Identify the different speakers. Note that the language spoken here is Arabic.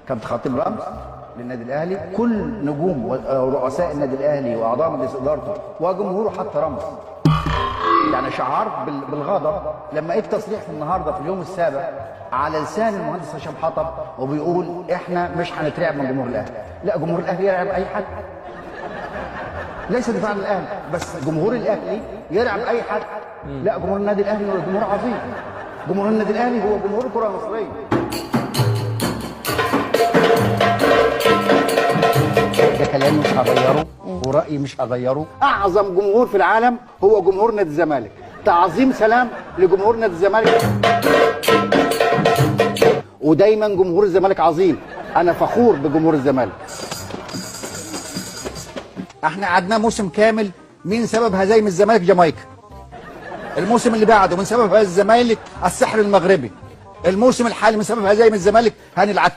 Speaker 1: كان خطيب رمز للنادي الاهلي، كل نجوم ورؤساء النادي الاهلي واعضاء مجلس ادارته وجمهوره حتى رمز. يعني شعرت بالغضب لما لقيت تصريح في النهارده في اليوم السابع على لسان المهندس هشام حطب وبيقول احنا مش هنترعب من جمهور الاهلي. لا، جمهور الاهلي يرعب اي حد، ليس دفاع عن الاهلي بس، جمهور الاهلي يرعب اي حد. لا، جمهور النادي الاهلي هو جمهور عظيم، جمهور النادي الاهلي هو جمهور الكره المصريه. ده كلامي مش هغيره ورأيي مش هغيره. أعظم جمهور في العالم هو جمهور نادي الزمالك. تعظيم سلام لجمهور نادي الزمالك، ودايما جمهور الزمالك عظيم. أنا فخور بجمهور الزمالك. احنا قعدنا موسم كامل من سبب هزايم الزمالك جامايكا. الموسم اللي بعده من سبب هزايم الزمالك السحر المغربي. الموسم الحالي من سبب هزايم الزمالك هاني العتيق.